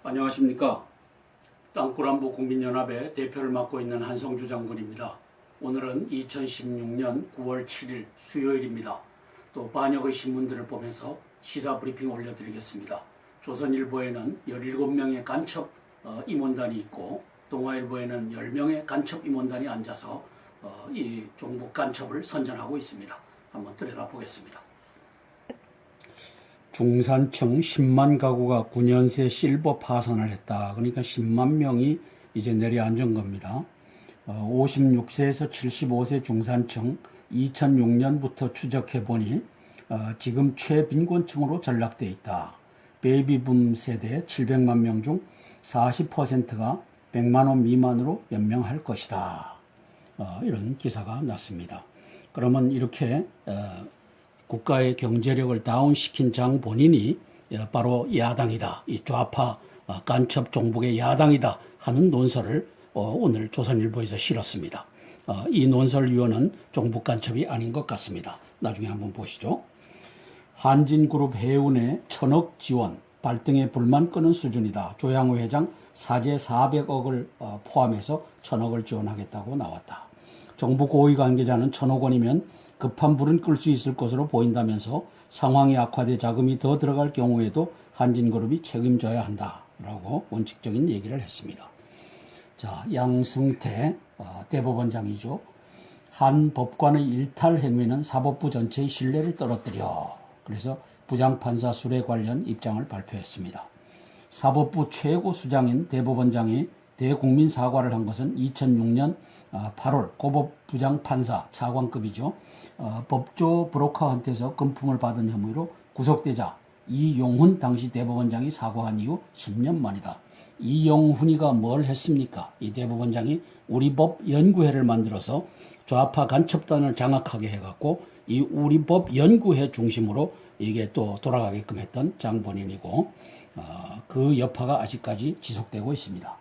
안녕하십니까. 땅굴안보 국민연합의 대표를 맡고 있는 한성주 장군입니다. 오늘은 2016년 9월 7일 수요일입니다. 또 반역의 신문들을 보면서 시사 브리핑 올려드리겠습니다. 조선일보에는 17명의 간첩 임원단이 있고 동아일보에는 10명의 간첩 임원단이 앉아서 이 종북 간첩을 선전하고 있습니다. 한번 들여다보겠습니다. 중산층 10만 가구가 9년 새 실버 파산을 했다. 그러니까 10만 명이 이제 내려앉은 겁니다. 56세에서 75세 중산층 2006년부터 추적해보니 지금 최빈곤층으로 전락돼 있다. 베이비붐 세대 700만 명 중 40%가 100만 원 미만으로 연명할 것이다. 이런 기사가 났습니다. 그러면 이렇게 국가의 경제력을 다운시킨 장 본인이 바로 야당이다. 이 좌파 간첩 종북의 야당이다 하는 논설을 오늘 조선일보에서 실었습니다. 이 논설 위원은 종북 간첩이 아닌 것 같습니다. 나중에 한번 보시죠. 한진그룹 해운에 1000억 지원, 발등에 불만 끄는 수준이다. 조양호 회장 사재 400억을 포함해서 1000억을 지원하겠다고 나왔다. 정부 고위 관계자는 1000억 원이면 급한 불은 끌 수 있을 것으로 보인다면서 상황이 악화돼 자금이 더 들어갈 경우에도 한진그룹이 책임져야 한다라고 원칙적인 얘기를 했습니다. 자, 양승태 대법원장이죠. 한 법관의 일탈 행위는 사법부 전체의 신뢰를 떨어뜨려. 그래서 부장판사 수뢰 관련 입장을 발표했습니다. 사법부 최고 수장인 대법원장이 대국민 사과를 한 것은 2006년 8월 고법 부장판사 차관급이죠. 법조 브로커한테서 금품을 받은 혐의로 구속되자 이용훈 당시 대법원장이 사과한 이후 10년 만이다. 이용훈이가 뭘 했습니까? 이 대법원장이 우리법 연구회를 만들어서 좌파 간첩단을 장악하게 해갖고 이 우리법 연구회 중심으로 이게 또 돌아가게끔 했던 장본인이고 그 여파가 아직까지 지속되고 있습니다.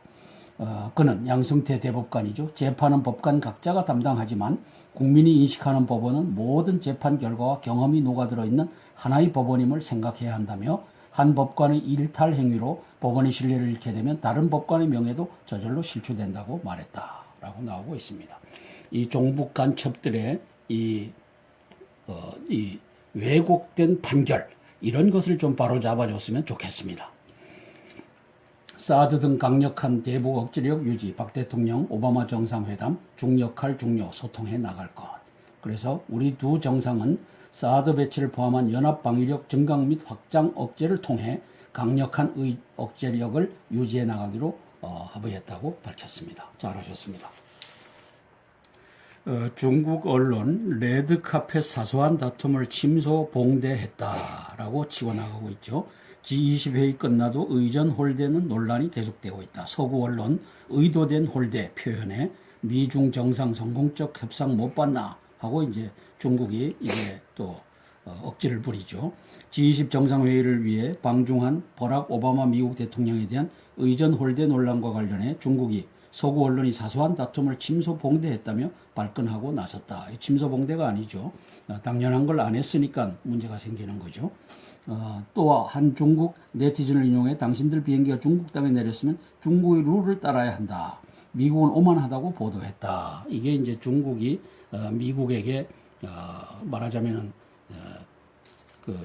그는 양승태 대법관이죠. 재판은 법관 각자가 담당하지만 국민이 인식하는 법원은 모든 재판 결과와 경험이 녹아들어 있는 하나의 법원임을 생각해야 한다며 한 법관의 일탈 행위로 법원의 신뢰를 잃게 되면 다른 법관의 명예도 저절로 실추된다고 말했다라고 나오고 있습니다. 이 종북 간첩들의 이 왜곡된 판결 이런 것을 좀 바로 잡아줬으면 좋겠습니다. 사드 등 강력한 대북 억지력 유지, 박 대통령 오바마 정상회담 중역할 중요 소통해 나갈 것. 그래서 우리 두 정상은 사드 배치를 포함한 연합 방위력 증강 및 확장 억제를 통해 강력한 억제력을 유지해 나가기로 합의했다고 밝혔습니다. 잘하셨습니다. 중국 언론 레드카펫 사소한 다툼을 침소봉대했다라고 치고 나가고 있죠. G20 회의 끝나도 의전 홀대는 논란이 계속되고 있다. 서구 언론 의도된 홀대 표현에 미중 정상 성공적 협상 못 봤나 하고 이제 중국이 이제 또 억지를 부리죠. G20 정상회의를 위해 방중한 버락 오바마 미국 대통령에 대한 의전 홀대 논란과 관련해 중국이 서구 언론이 사소한 다툼을 침소봉대했다며 발끈하고 나섰다. 침소봉대가 아니죠. 당연한 걸 안 했으니까 문제가 생기는 거죠. 또 한 중국 네티즌을 인용해 당신들 비행기가 중국 땅에 내렸으면 중국의 룰을 따라야 한다. 미국은 오만하다고 보도했다. 이게 이제 중국이 미국에게 말하자면은 그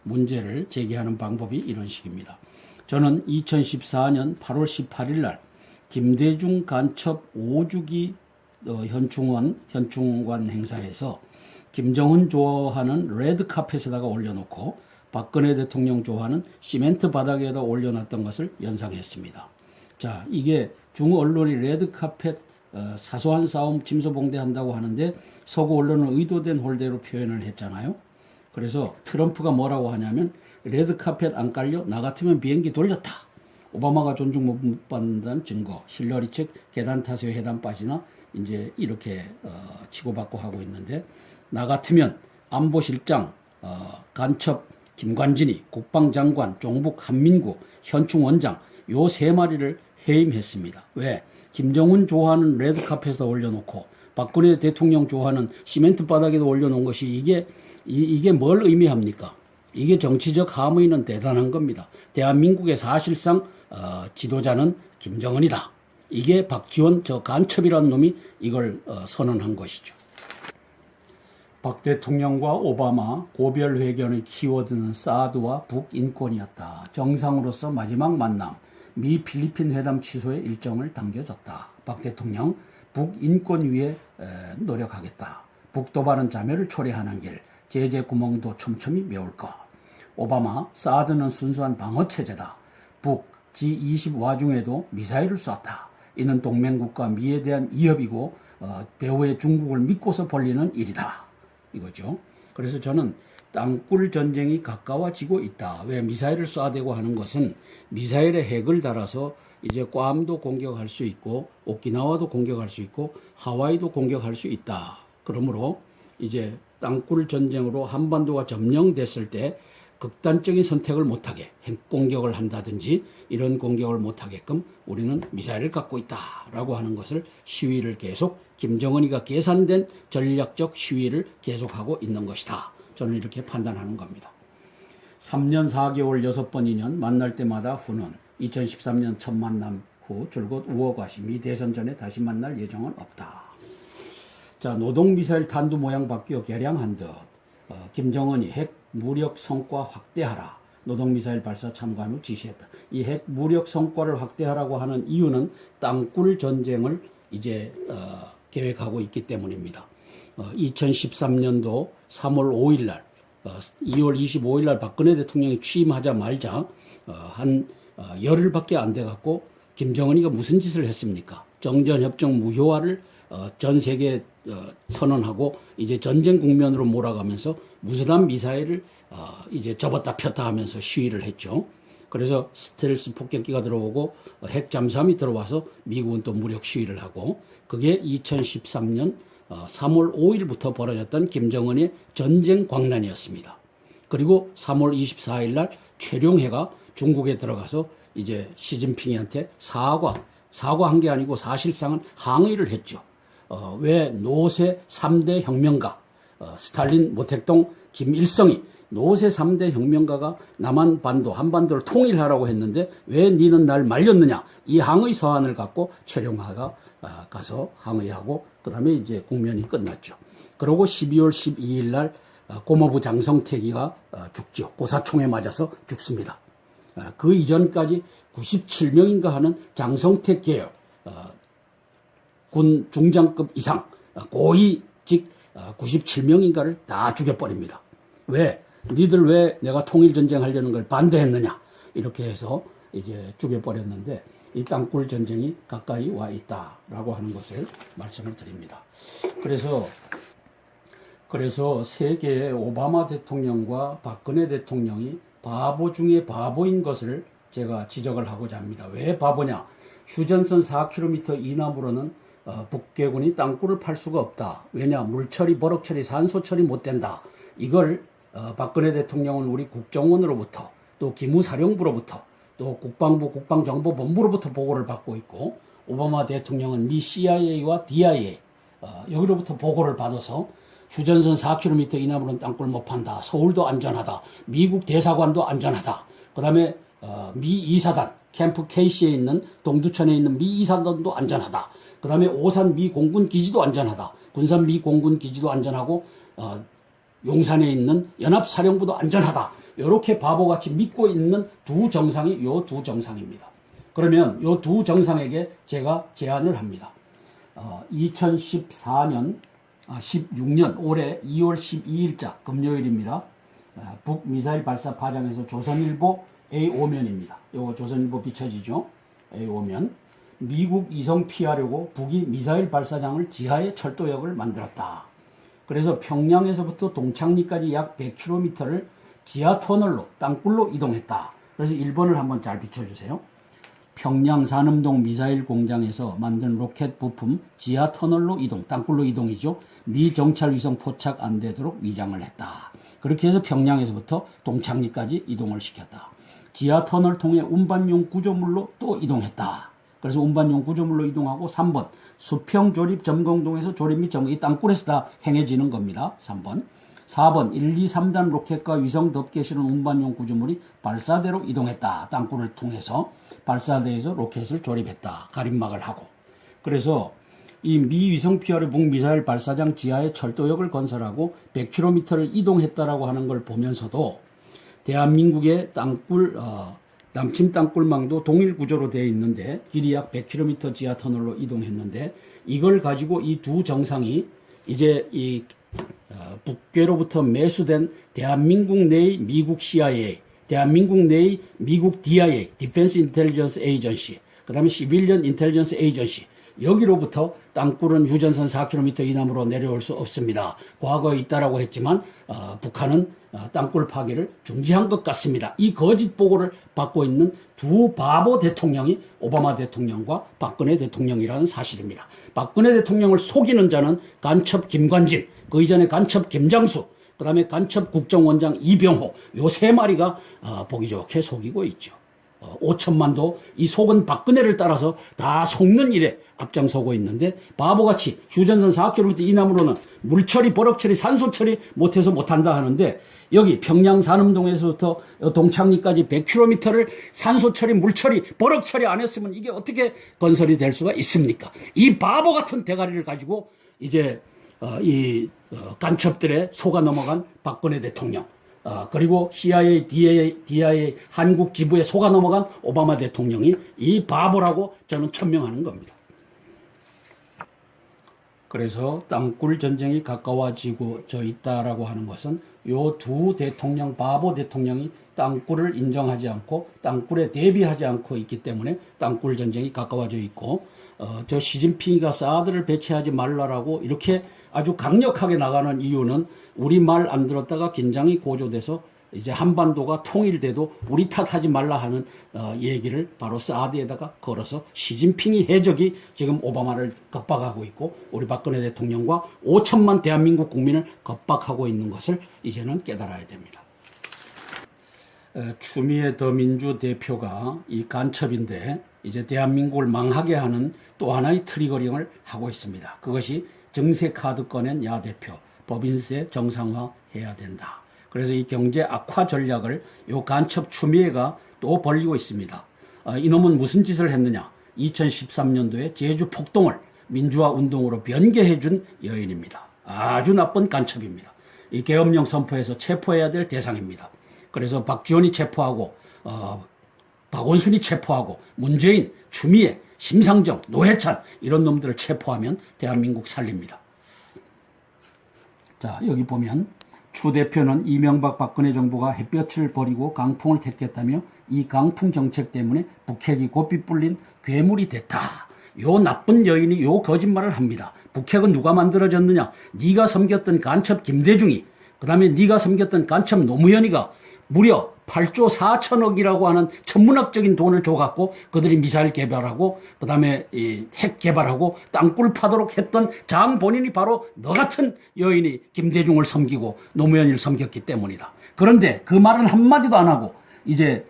문제를 제기하는 방법이 이런 식입니다. 저는 2014년 8월 18일 날 김대중 간첩 5주기 현충관 행사에서 김정은 좋아하는 레드카펫에다가 올려놓고 박근혜 대통령 좋아하는 시멘트 바닥에다 올려놨던 것을 연상했습니다. 자, 이게 중언론이 레드카펫 사소한 싸움 침소봉대한다고 하는데 서구 언론은 의도된 홀대로 표현을 했잖아요. 그래서 트럼프가 뭐라고 하냐면 레드카펫 안 깔려 나 같으면 비행기 돌렸다. 오바마가 존중 못 받는다는 증거. 힐러리 측 계단 타세요 회담 빠지나 이제 이렇게 치고받고 하고 있는데 나 같으면 안보실장 간첩 김관진이 국방장관 종북 한민구 현충원장 요 세 마리를 해임했습니다. 왜? 김정은 좋아하는 레드카펫에 올려놓고 박근혜 대통령 좋아하는 시멘트 바닥에도 올려놓은 것이 이게 뭘 의미합니까? 이게 정치적 함의는 대단한 겁니다. 대한민국에 사실상 지도자는 김정은이다. 이게 박지원 저 간첩이라는 놈이 이걸 선언한 것이죠. 박 대통령과 오바마 고별 회견의 키워드는 사드와 북인권이었다. 정상으로서 마지막 만남, 미 필리핀 회담 취소의 일정을 당겨졌다. 박 대통령 북인권 위에 노력하겠다. 북도발은 자멸을 초래하는 길, 제재 구멍도 촘촘히 메울 것. 오바마 사드는 순수한 방어체제다. 북 G20 와중에도 미사일을 쐈다. 이는 동맹국가 미에 대한 위협이고 배후에 중국을 믿고서 벌리는 일이다. 이거죠. 그래서 저는 땅굴 전쟁이 가까워지고 있다. 왜 미사일을 쏴대고 하는 것은 미사일에 핵을 달아서 이제 괌도 공격할 수 있고 오키나와도 공격할 수 있고 하와이도 공격할 수 있다. 그러므로 이제 땅굴 전쟁으로 한반도가 점령됐을 때 극단적인 선택을 못하게 핵 공격을 한다든지 이런 공격을 못하게끔 우리는 미사일을 갖고 있다라고 하는 것을 시위를 계속 김정은이가 계산된 전략적 시위를 계속하고 있는 것이다. 저는 이렇게 판단하는 겁니다. 3년 4개월 6번 인연 만날 때마다 후는 2013년 첫 만남 후 줄곧 우호과시 미 대선 전에 다시 만날 예정은 없다. 자, 노동미사일 탄두 모양 바뀌어 개량한 듯 김정은이 핵 무력 성과 확대하라. 노동미사일 발사 참관 후 지시했다. 이 핵 무력 성과를 확대하라고 하는 이유는 땅굴 전쟁을 이제 계획하고 있기 때문입니다. 2013년도 3월 5일 날, 2월 25일 날 박근혜 대통령이 취임하자마자 한 열흘밖에 안 돼 갖고 김정은이가 무슨 짓을 했습니까? 정전협정 무효화를 전 세계에 선언하고 이제 전쟁 국면으로 몰아가면서 무수단 미사일을 이제 접었다 폈다 하면서 시위를 했죠. 그래서 스텔스 폭격기가 들어오고 핵 잠수함이 들어와서 미국은 또 무력 시위를 하고 그게 2013년 3월 5일부터 벌어졌던 김정은의 전쟁 광란이었습니다. 그리고 3월 24일 날 최룡해가 중국에 들어가서 이제 시진핑한테 사과한 게 아니고 사실상은 항의를 했죠. 왜 노세 3대 혁명가, 스탈린, 모택동, 김일성이 노세 3대 혁명가가 남한반도, 한반도를 통일하라고 했는데 왜 니는 날 말렸느냐. 이 항의 서한을 갖고 최룡하가 가서 항의하고 그 다음에 이제 국면이 끝났죠. 그리고 12월 12일 날 고모부 장성택이가 죽죠. 고사총에 맞아서 죽습니다. 그 이전까지 97명인가 하는 장성택 계열 군 중장급 이상 고위직 97명인가를 다 죽여버립니다. 왜? 니들 왜 내가 통일전쟁 하려는 걸 반대했느냐? 이렇게 해서 이제 죽여버렸는데 이 땅굴 전쟁이 가까이 와 있다라고 하는 것을 말씀을 드립니다. 그래서 세계의 오바마 대통령과 박근혜 대통령이 바보 중에 바보인 것을 제가 지적을 하고자 합니다. 왜 바보냐? 휴전선 4km 이남으로는 북괴군이 땅굴을 팔 수가 없다. 왜냐? 물처리, 버럭처리, 산소처리 못 된다. 이걸 박근혜 대통령은 우리 국정원으로부터 또 기무사령부로부터 또 국방부 국방정보본부로부터 보고를 받고 있고 오바마 대통령은 미 CIA와 DIA 여기로부터 보고를 받아서 휴전선 4km 이남으로는 땅굴 못 판다. 서울도 안전하다. 미국 대사관도 안전하다. 그 다음에 미 이사단 캠프 K시에 있는 동두천에 있는 미 이사단도 안전하다. 그 다음에 오산 미 공군 기지도 안전하다. 군산 미 공군 기지도 안전하고 용산에 있는 연합사령부도 안전하다. 이렇게 바보같이 믿고 있는 두 정상이 요 두 정상입니다. 그러면 요 두 정상에게 제가 제안을 합니다. 2014년 16년 올해 2월 12일자 금요일입니다. 북미사일 발사 파장에서 조선일보 A5면입니다. 요거 조선일보 비춰지죠. A5면. 미국 이성 피하려고 북이 미사일 발사장을 지하에 철도역을 만들었다. 그래서 평양에서부터 동창리까지 약 100km를 지하 터널로 땅굴로 이동했다. 그래서 1번을 한번 잘 비춰주세요. 평양 산음동 미사일 공장에서 만든 로켓 부품 지하 터널로 이동, 땅굴로 이동이죠. 미 정찰 위성 포착 안 되도록 위장을 했다. 그렇게 해서 평양에서부터 동창리까지 이동을 시켰다. 지하 터널 통해 운반용 구조물로 또 이동했다. 그래서 운반용 구조물로 이동하고 3번 수평 조립 점검동에서 조립 및 점검, 이 땅굴에서 다 행해지는 겁니다. 3번 4번 1, 2, 3단 로켓과 위성 덮개 실은 운반용 구조물이 발사대로 이동했다. 땅굴을 통해서 발사대에서 로켓을 조립했다. 가림막을 하고. 그래서 이 미 위성 피아르 북미사일 발사장 지하에 철도역을 건설하고 100km를 이동했다라고 하는 걸 보면서도 대한민국의 땅굴 남침 땅굴망도 동일 구조로 되어 있는데 길이 약 100km 지하 터널로 이동했는데 이걸 가지고 이 두 정상이 이제 이 북괴로부터 매수된 대한민국 내의 미국 CIA, 대한민국 내의 미국 DIA, Defense Intelligence Agency, 그 다음에 Civilian Intelligence Agency, 여기로부터 땅굴은 유전선 4km 이남으로 내려올 수 없습니다. 과거에 있다라고 했지만 북한은 땅굴 파괴를 중지한 것 같습니다. 이 거짓 보고를 받고 있는 두 바보 대통령이 오바마 대통령과 박근혜 대통령이라는 사실입니다. 박근혜 대통령을 속이는 자는 간첩 김관진, 그 이전에 간첩 김장수, 그 다음에 간첩 국정원장 이병호, 요 세 마리가 보기 좋게 속이고 있죠. 5천만도 이 속은 박근혜를 따라서 다 속는 일에 앞장서고 있는데 바보같이 휴전선 4km 이남으로는 물처리, 버럭처리, 산소처리 못해서 못한다 하는데 여기 평양 산음동에서부터 동창리까지 100km를 산소처리, 물처리, 버럭처리 안 했으면 이게 어떻게 건설이 될 수가 있습니까? 이 바보 같은 대가리를 가지고 이제 이 간첩들의 속아 넘어간 박근혜 대통령, 그리고 CIA, DIA 한국 지부에 속아 넘어간 오바마 대통령이 이 바보라고 저는 천명하는 겁니다. 그래서 땅굴 전쟁이 가까워지고 있다라고 하는 것은 요 두 대통령, 바보 대통령이 땅굴을 인정하지 않고 땅굴에 대비하지 않고 있기 때문에 땅굴 전쟁이 가까워져 있고, 저 시진핑이가 사드를 배치하지 말라라고 이렇게 아주 강력하게 나가는 이유는 우리 말 안 들었다가 긴장이 고조돼서 이제 한반도가 통일돼도 우리 탓하지 말라 하는 얘기를 바로 사드에다가 걸어서 시진핑이 해적이 지금 오바마를 겁박하고 있고 우리 박근혜 대통령과 5천만 대한민국 국민을 겁박하고 있는 것을 이제는 깨달아야 됩니다. 추미애 더민주 대표가 이 간첩인데 이제 대한민국을 망하게 하는 또 하나의 트리거링을 하고 있습니다. 그것이 정세 카드 꺼낸 야 대표, 법인세 정상화해야 된다. 그래서 이 경제 악화 전략을 요 간첩 추미애가 또 벌리고 있습니다. 이놈은 무슨 짓을 했느냐? 2013년도에 제주 폭동을 민주화 운동으로 변개해준 여인입니다. 아주 나쁜 간첩입니다. 이 계엄령 선포에서 체포해야 될 대상입니다. 그래서 박지원이 체포하고 박원순이 체포하고 문재인, 추미애, 심상정, 노회찬 이런 놈들을 체포하면 대한민국 살립니다. 자, 여기 보면 추 대표는 이명박 박근혜 정부가 햇볕을 버리고 강풍을 택했다며 이 강풍 정책 때문에 북핵이 고삐 뿔린 괴물이 됐다. 요 나쁜 여인이 요 거짓말을 합니다. 북핵은 누가 만들어졌느냐? 네가 섬겼던 간첩 김대중이, 그 다음에 네가 섬겼던 간첩 노무현이가 무려 8조 4천억이라고 하는 천문학적인 돈을 줘갖고 그들이 미사일 개발하고 그 다음에 핵 개발하고 땅굴 파도록 했던 장 본인이 바로 너 같은 여인이 김대중을 섬기고 노무현을 섬겼기 때문이다. 그런데 그 말은 한마디도 안 하고 이제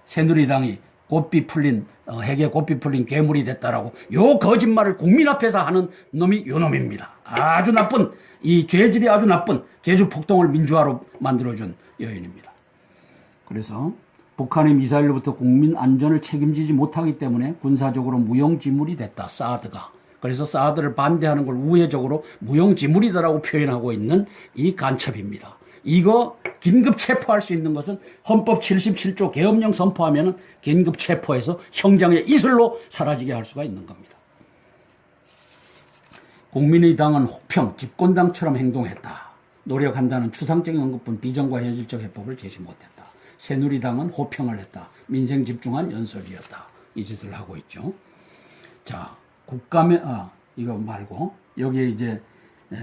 새누리당이 고삐 풀린 핵에 고삐 풀린 괴물이 됐다라고 요 거짓말을 국민 앞에서 하는 놈이 요 놈입니다. 아주 나쁜, 이 죄질이 아주 나쁜 제주 폭동을 민주화로 만들어준 여인입니다. 그래서 북한의 미사일로부터 국민 안전을 책임지지 못하기 때문에 군사적으로 무용지물이 됐다, 사드가. 그래서 사드를 반대하는 걸 우회적으로 무용지물이다라고 표현하고 있는 이 간첩입니다. 이거 긴급 체포할 수 있는 것은 헌법 77조 계엄령 선포하면 긴급 체포해서 형장의 이슬로 사라지게 할 수가 있는 겁니다. 국민의당은 혹평, 집권당처럼 행동했다. 노력한다는 추상적인 언급뿐 비전과 현실적 해법을 제시 못했다. 새누리당은 호평을 했다. 민생 집중한 연설이었다. 이 짓을 하고 있죠. 자, 이거 말고, 여기에 이제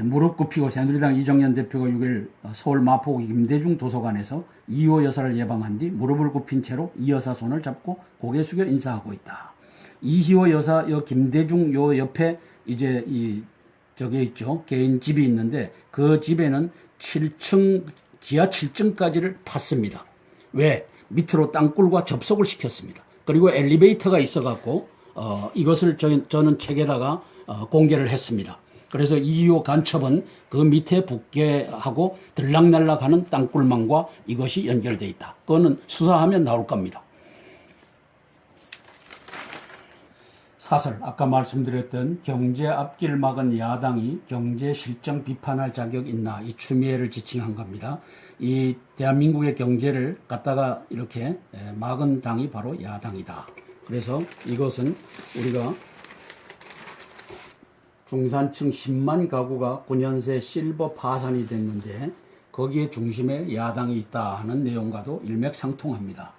무릎 꿇히고 새누리당 이정현 대표가 6일 서울 마포구 김대중 도서관에서 이호 여사를 예방한 뒤 무릎을 굽힌 채로 이 여사 손을 잡고 고개 숙여 인사하고 있다. 이희호 여사, 김대중 요 옆에 이제 저게 있죠. 개인 집이 있는데 그 집에는 7층, 지하 7층까지를 팠습니다. 왜? 밑으로 땅굴과 접속을 시켰습니다. 그리고 엘리베이터가 있어갖고, 이것을 저는 책에다가 공개를 했습니다. 그래서 이호 간첩은 그 밑에 붙게 하고 들락날락하는 땅굴망과 이것이 연결되어 있다. 그거는 수사하면 나올 겁니다. 사설, 아까 말씀드렸던 경제 앞길 막은 야당이 경제 실정 비판할 자격 있나, 이 추미애를 지칭한 겁니다. 이 대한민국의 경제를 갖다가 이렇게 막은 당이 바로 야당이다. 그래서 이것은 우리가 중산층 10만 가구가 9년 새 실버 파산이 됐는데 거기에 중심에 야당이 있다 하는 내용과도 일맥상통합니다.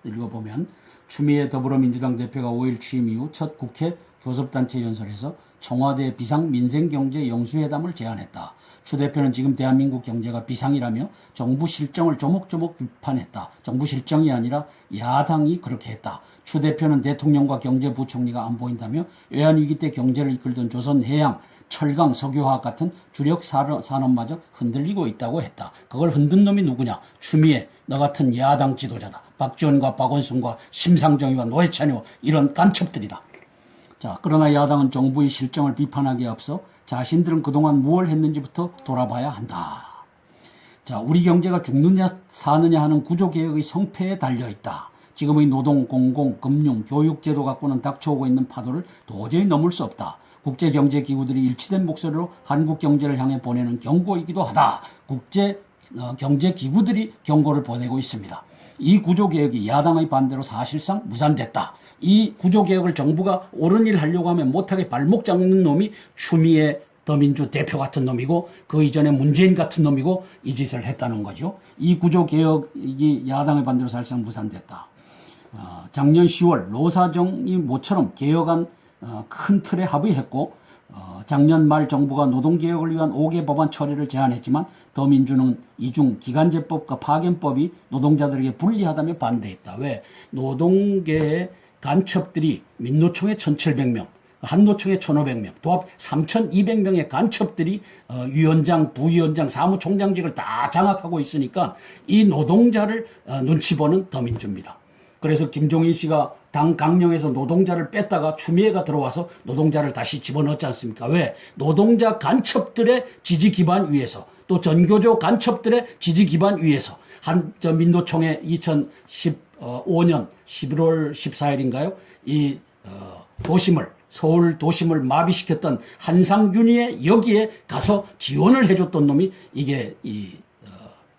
읽어보면 추미애 더불어민주당 대표가 5일 취임 이후 첫 국회 교섭단체 연설에서 청와대 비상 민생경제 영수회담을 제안했다. 추 대표는 지금 대한민국 경제가 비상이라며 정부 실정을 조목조목 비판했다. 정부 실정이 아니라 야당이 그렇게 했다. 추 대표는 대통령과 경제부총리가 안 보인다며 외환위기 때 경제를 이끌던 조선해양, 철강, 석유화학 같은 주력 산업마저 흔들리고 있다고 했다. 그걸 흔든 놈이 누구냐? 추미애, 너 같은 야당 지도자다. 박지원과 박원순과 심상정의와 노회찬이와 이런 간첩들이다. 자, 그러나 야당은 정부의 실정을 비판하기에 앞서 자신들은 그동안 무엇을 했는지부터 돌아봐야 한다. 자, 우리 경제가 죽느냐 사느냐 하는 구조개혁의 성패에 달려있다. 지금의 노동, 공공, 금융, 교육제도 갖고는 닥쳐오고 있는 파도를 도저히 넘을 수 없다. 국제경제기구들이 일치된 목소리로 한국 경제를 향해 보내는 경고이기도 하다. 국제경제기구들이 경고를 보내고 있습니다. 이 구조개혁이 야당의 반대로 사실상 무산됐다. 이 구조개혁을 정부가 옳은 일 하려고 하면 못하게 발목 잡는 놈이 추미애 더민주 대표 같은 놈이고 그 이전에 문재인 같은 놈이고 이 짓을 했다는 거죠. 이 구조개혁이 야당의 반대로 사실상 무산됐다. 작년 10월 노사정이 모처럼 개혁안 큰 틀에 합의했고 작년 말 정부가 노동개혁을 위한 5개 법안 처리를 제안했지만 더민주는 이중 기간제법과 파견법이 노동자들에게 불리하다며 반대했다. 왜? 노동계의 간첩들이 민노총의 1,700명, 한노총의 1,500명, 도합 3,200명의 간첩들이 위원장, 부위원장, 사무총장직을 다 장악하고 있으니까 이 노동자를 눈치 보는 더민주입니다. 그래서 김종인 씨가 당 강령에서 노동자를 뺐다가 추미애가 들어와서 노동자를 다시 집어넣었지 않습니까? 왜? 노동자 간첩들의 지지 기반 위에서 또 전교조 간첩들의 지지 기반 위에서 민노총의 2015년 11월 14일인가요? 이 서울 도심을 마비시켰던 한상균이의 여기에 가서 지원을 해줬던 놈이 이게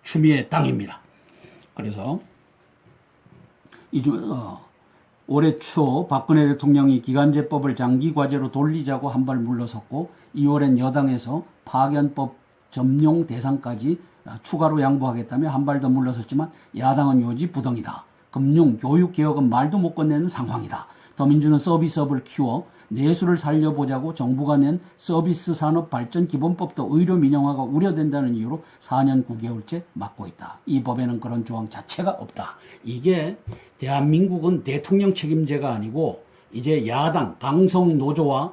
추미애 당입니다. 그래서 올해 초 박근혜 대통령이 기간제법을 장기과제로 돌리자고 한 발 물러섰고 2월엔 여당에서 파견법 점용 대상까지 추가로 양보하겠다며 한 발 더 물러섰지만 야당은 요지부동이다. 금융, 교육 개혁은 말도 못 건네는 상황이다. 더민주는 서비스업을 키워 내수를 살려보자고 정부가 낸 서비스 산업 발전 기본법도 의료 민영화가 우려된다는 이유로 4년 9개월째 막고 있다. 이 법에는 그런 조항 자체가 없다. 이게 대한민국은 대통령 책임제가 아니고 이제 야당, 방송 노조와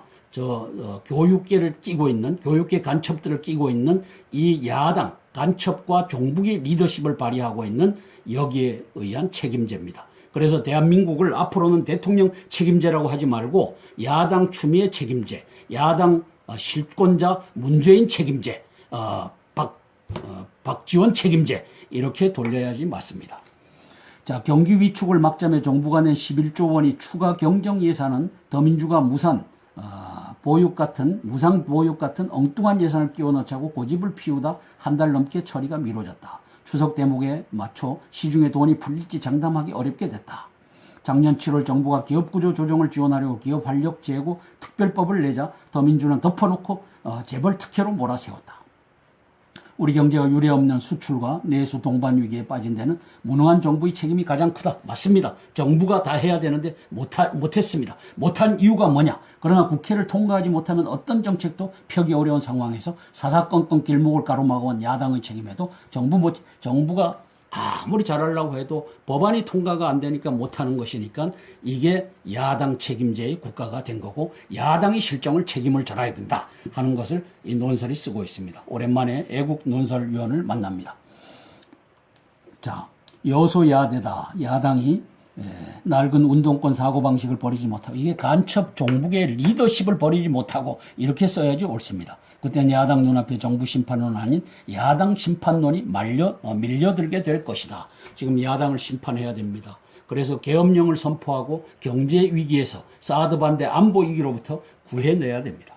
교육계를 끼고 있는, 교육계 간첩들을 끼고 있는 이 야당, 간첩과 종북이 리더십을 발휘하고 있는 여기에 의한 책임제입니다. 그래서 대한민국을 앞으로는 대통령 책임제라고 하지 말고 야당 추미애 책임제, 야당 실권자 문재인 책임제, 박지원 책임제 이렇게 돌려야지 맞습니다. 자, 경기 위축을 막자며 정부가 낸 11조 원이 추가 경정 예산은 더민주가 무상 보육 같은 엉뚱한 예산을 끼워 넣자고 고집을 피우다 한 달 넘게 처리가 미뤄졌다. 추석 대목에 맞춰 시중에 돈이 풀릴지 장담하기 어렵게 됐다. 작년 7월 정부가 기업구조 조정을 지원하려고 기업활력 제고 특별법을 내자 더민주는 덮어놓고 재벌 특혜로 몰아세웠다. 우리 경제가 유례없는 수출과 내수 동반 위기에 빠진 데는 무능한 정부의 책임이 가장 크다. 맞습니다. 정부가 다 해야 되는데 못했습니다. 못한 이유가 뭐냐? 그러나 국회를 통과하지 못하면 어떤 정책도 펴기 어려운 상황에서 사사건건 길목을 가로막아온 야당의 책임에도 정부가 아무리 잘하려고 해도 법안이 통과가 안 되니까 못하는 것이니까 이게 야당 책임제의 국가가 된 거고 야당이 실정을 책임을 져야 된다 하는 것을 이 논설이 쓰고 있습니다. 오랜만에 애국 논설위원을 만납니다. 자, 여소야대다. 야당이 낡은 운동권 사고방식을 버리지 못하고 이게 간첩 종북의 리더십을 버리지 못하고 이렇게 써야지 옳습니다. 그때는 야당 눈앞에 정부 심판론 아닌 야당 심판론이 밀려들게 될 것이다. 지금 야당을 심판해야 됩니다. 그래서 계엄령을 선포하고 경제 위기에서 사드 반대 안보 위기로부터 구해내야 됩니다.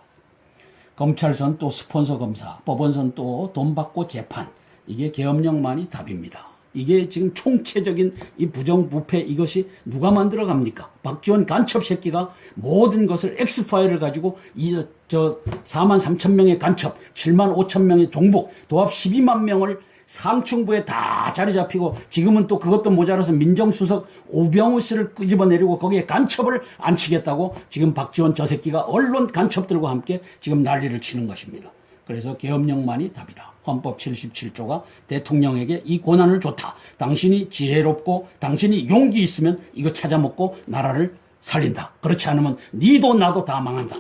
검찰선 또 스폰서 검사, 법원선 또 돈 받고 재판, 이게 계엄령만이 답입니다. 이게 지금 총체적인 이 부정부패 이것이 누가 만들어 갑니까? 박지원 간첩 새끼가 모든 것을 엑스파일을 가지고 4만 3천 명의 간첩, 7만 5천 명의 종북, 도합 12만 명을 상층부에 다 자리 잡히고 지금은 또 그것도 모자라서 민정수석 오병우 씨를 끄집어내리고 거기에 간첩을 앉히겠다고 지금 박지원 저 새끼가 언론 간첩들과 함께 지금 난리를 치는 것입니다. 그래서 계엄령만이 답이다. 헌법 77조가 대통령에게 이 권한을 줬다. 당신이 지혜롭고 당신이 용기 있으면 이거 찾아먹고 나라를 살린다. 그렇지 않으면 니도 나도 다 망한다.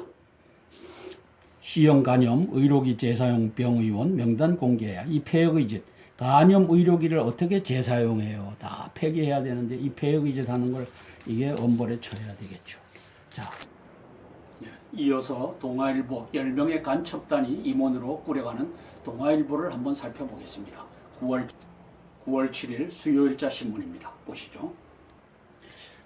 C형 간염 의료기 재사용 병의원 명단 공개해야 이 폐역의짓 간염 의료기를 어떻게 재사용해요? 다 폐기해야 되는데 이 폐역의짓 하는 걸 이게 엄벌에 처해야 되겠죠. 자, 이어서 동아일보 10명의 간첩단이 임원으로 꾸려가는 동아일보를 한번 살펴보겠습니다. 9월 7일 수요일자 신문입니다. 보시죠.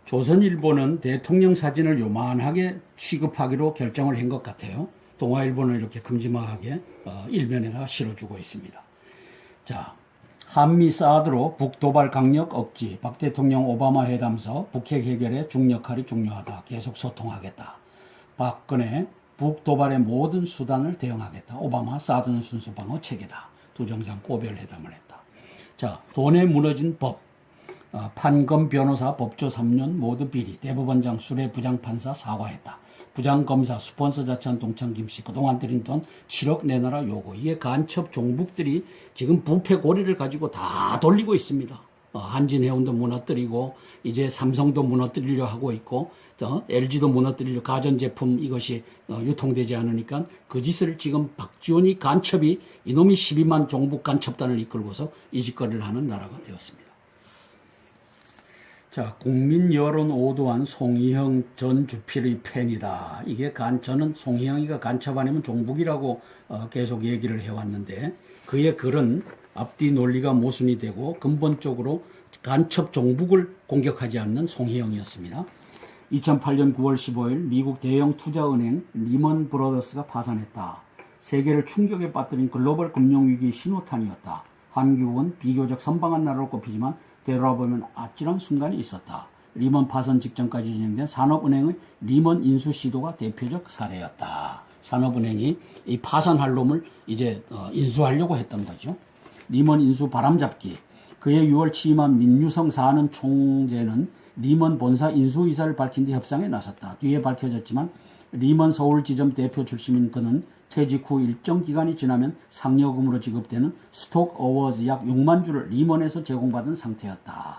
조선일보는 대통령 사진을 요만하게 취급하기로 결정을 한 것 같아요. 동아일보는 이렇게 큼지막하게 일면에다가 실어주고 있습니다. 자, 한미 사드로 북도발 강력 억지, 박 대통령 오바마 회담서 북핵 해결에 중역할이 중요하다. 계속 소통하겠다. 박근혜 북도발의 모든 수단을 대응하겠다. 오바마 사드는 순수 방어 체계다. 두 정상 고별회담을 했다. 자, 돈에 무너진 법, 판검 변호사 법조 3년 모두 비리, 대법원장 수레 부장판사 사과했다. 부장검사 스폰서 자찬 동창 김씨 그동안 들인 돈 7억 내놔라 요구. 이게 간첩 종북들이 지금 부패 고리를 가지고 다 돌리고 있습니다. 한진해운도 무너뜨리고 이제 삼성도 무너뜨리려 하고 있고 LG도 무너뜨리려 가전제품 이것이 유통되지 않으니까 그 짓을 지금 박지원이 간첩이 이놈이 12만 종북 간첩단을 이끌고서 이 짓거리를 하는 나라가 되었습니다. 자, 국민 여론 오도한 송희영 전 주필의 팬이다. 이게 저는 송희영이가 간첩 아니면 종북이라고 계속 얘기를 해왔는데 그의 글은 앞뒤 논리가 모순이 되고 근본적으로 간첩 종북을 공격하지 않는 송희영이었습니다. 2008년 9월 15일 미국 대형 투자은행 리먼 브러더스가 파산했다. 세계를 충격에 빠뜨린 글로벌 금융위기 신호탄이었다. 한국은 비교적 선방한 나라로 꼽히지만 되돌아보면 아찔한 순간이 있었다. 리먼 파산 직전까지 진행된 산업은행의 리먼 인수 시도가 대표적 사례였다. 산업은행이 이 파산할 놈을 이제 인수하려고 했던 거죠. 리먼 인수 바람잡기. 그해 6월 취임한 민유성 사는 총재는 리먼 본사 인수 의사를 밝힌 뒤 협상에 나섰다. 뒤에 밝혀졌지만 리먼 서울지점 대표 출신인 그는 퇴직 후 일정 기간이 지나면 상여금으로 지급되는 스톡 어워즈 약 6만 주를 리먼에서 제공받은 상태였다.